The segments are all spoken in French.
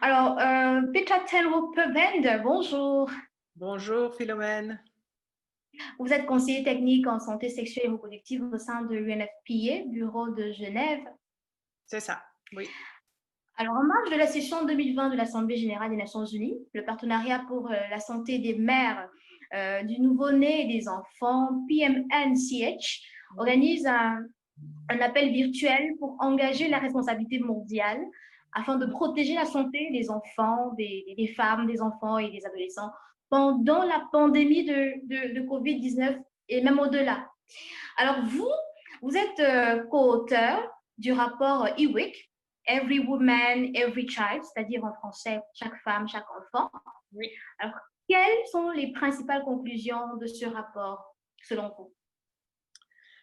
Alors, Petra Tenrup-Bender, bonjour. Bonjour Philomène, Vous êtes conseiller technique en santé sexuelle et reproductive au sein de l'UNFPA, bureau de Genève. c'est ça, oui. Alors, en marge de la session 2020 de l'Assemblée générale des Nations unies, le partenariat pour la santé des mères, du nouveau-né et des enfants, PMNCH, organise un appel virtuel pour engager la responsabilité mondiale afin de protéger la santé des enfants, des femmes, des enfants et des adolescents pendant la pandémie de COVID-19 et même au-delà. Alors, vous êtes co-auteur du rapport EWIC, Every Woman, Every Child, c'est-à-dire en français, chaque femme, chaque enfant. Oui. Alors, quelles sont les principales conclusions de ce rapport, selon vous?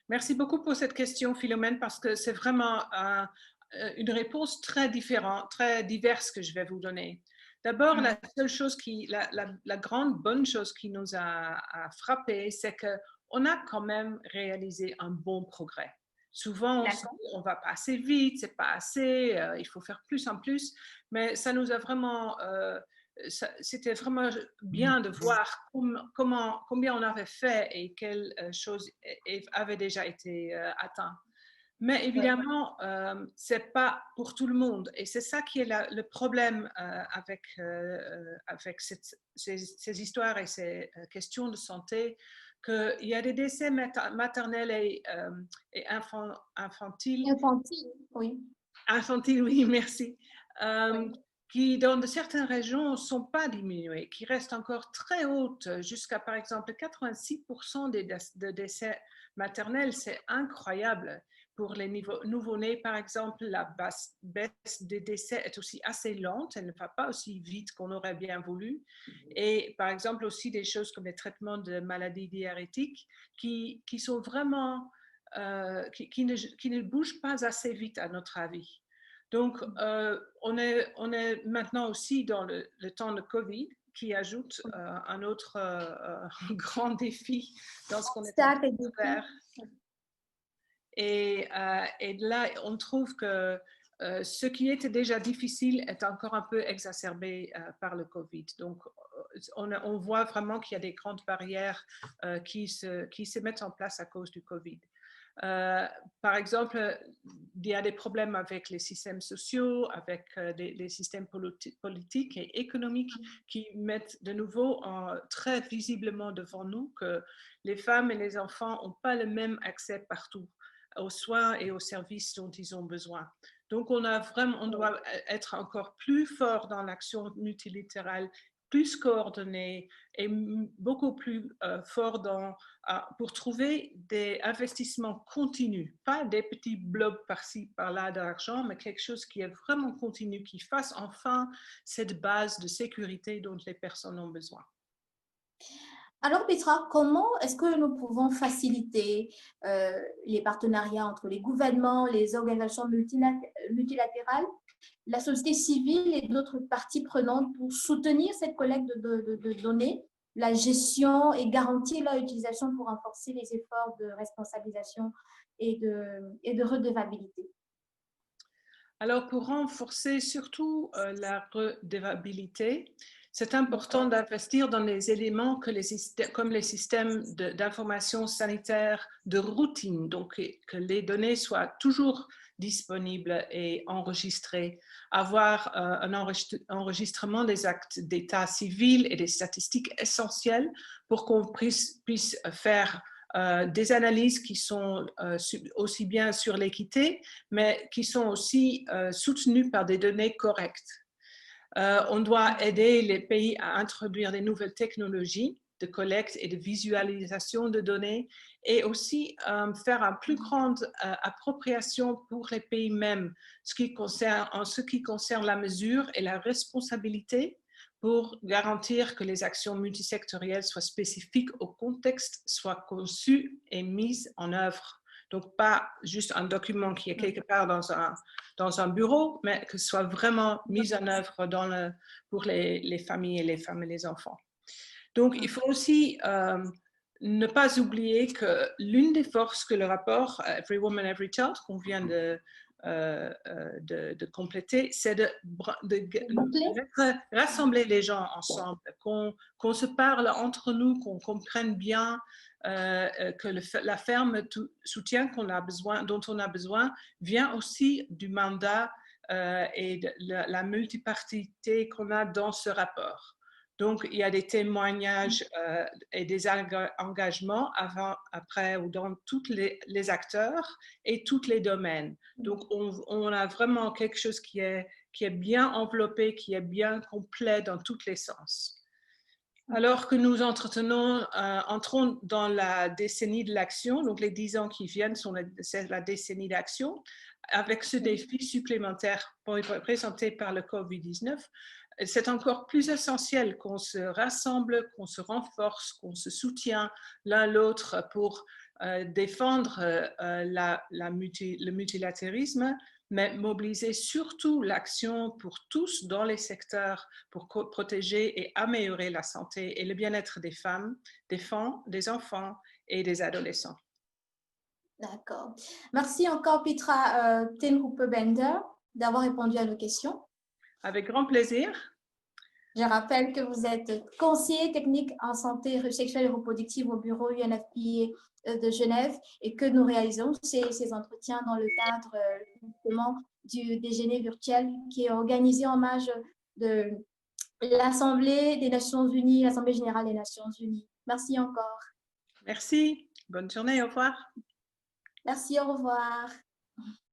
Merci beaucoup pour cette question Philomène parce que c'est vraiment une réponse très différente, très diverse que je vais vous donner. D'abord, la seule chose la grande bonne chose qui nous a frappé, c'est qu'on a quand même réalisé un bon progrès. Souvent, on va pas assez vite, c'est pas assez, il faut faire plus en plus, mais ça nous a vraiment c'était vraiment bien de voir combien on avait fait et quelles choses avaient déjà été atteintes. Mais évidemment, ce n'est pas pour tout le monde. Et c'est ça qui est le problème avec ces histoires et ces questions de santé, qu'il y a des décès maternels et infantiles. Infantile, oui. Infantiles, oui, merci. Oui. Qui, dans certaines régions, ne sont pas diminuées, qui restent encore très hautes, jusqu'à, par exemple, 86% de décès maternels. C'est incroyable. Pour les nouveau-nés, par exemple, la baisse des décès est aussi assez lente. Elle ne va pas aussi vite qu'on aurait bien voulu. Et, par exemple, aussi des choses comme les traitements de maladies diarrhétiques qui sont vraiment... qui ne bougent pas assez vite, à notre avis. Donc, on est maintenant aussi dans le temps de Covid qui ajoute un autre grand défi dans ce qu'on est en train de faire. Et là, on trouve que ce qui était déjà difficile est encore un peu exacerbé par le Covid. Donc, on voit vraiment qu'il y a des grandes barrières qui se mettent en place à cause du Covid. Par exemple, il y a des problèmes avec les systèmes sociaux, avec les systèmes politiques et économiques qui mettent de nouveau très visiblement devant nous que les femmes et les enfants n'ont pas le même accès partout aux soins et aux services dont ils ont besoin. Donc, on doit être encore plus fort dans l'action multilatérale, plus coordonné et beaucoup plus fort pour trouver des investissements continus, pas des petits blocs par-ci, par-là d'argent, mais quelque chose qui est vraiment continu, qui fasse enfin cette base de sécurité dont les personnes ont besoin. Alors, Petra, comment est-ce que nous pouvons faciliter les partenariats entre les gouvernements, les organisations multilatérales, la société civile et d'autres parties prenantes pour soutenir cette collecte de données, la gestion et garantir leur utilisation pour renforcer les efforts de responsabilisation et de redevabilité? Alors, pour renforcer surtout la redevabilité, c'est important d'investir dans les éléments comme les systèmes d'information sanitaire de routine, donc que les données soient toujours disponibles et enregistrées, avoir un enregistrement des actes d'état civil et des statistiques essentielles pour qu'on puisse faire des analyses qui sont aussi bien sur l'équité, mais qui sont aussi soutenues par des données correctes. On doit aider les pays à introduire des nouvelles technologies de collecte et de visualisation de données et aussi faire une plus grande appropriation pour les pays mêmes en ce qui concerne la mesure et la responsabilité pour garantir que les actions multisectorielles soient spécifiques au contexte, soient conçues et mises en œuvre. Donc, pas juste un document qui est quelque part dans un bureau, mais que ce soit vraiment mis en œuvre pour les familles et les femmes et les enfants. Donc, il faut aussi ne pas oublier que l'une des forces que le rapport Every Woman, Every Child qu'on vient de compléter, c'est de rassembler les gens ensemble, qu'on se parle entre nous, qu'on comprenne bien que la ferme soutien dont on a besoin vient aussi du mandat et de la multipartité qu'on a dans ce rapport. Donc, il y a des témoignages et des engagements avant, après ou dans tous les acteurs et tous les domaines. Donc, on a vraiment quelque chose qui est bien enveloppé, qui est bien complet dans tous les sens. Alors que nous entrons dans la décennie de l'action, donc les 10 ans qui viennent, c'est la décennie d'action, avec ce défi supplémentaire présenté par le COVID-19, c'est encore plus essentiel qu'on se rassemble, qu'on se renforce, qu'on se soutient l'un l'autre pour défendre le multilatérisme, mais mobiliser surtout l'action pour tous dans les secteurs pour protéger et améliorer la santé et le bien-être des femmes, des enfants et des adolescents. D'accord. Merci encore, Petra Ten-Hooper-Bender, d'avoir répondu à nos questions. Avec grand plaisir. Je rappelle que vous êtes conseiller technique en santé sexuelle et reproductive au bureau UNFPA de Genève et que nous réalisons ces entretiens dans le cadre justement du déjeuner virtuel qui est organisé en marge de l'Assemblée des Nations Unies, l'Assemblée générale des Nations Unies. Merci encore. Merci. Bonne journée. Au revoir. Merci, au revoir.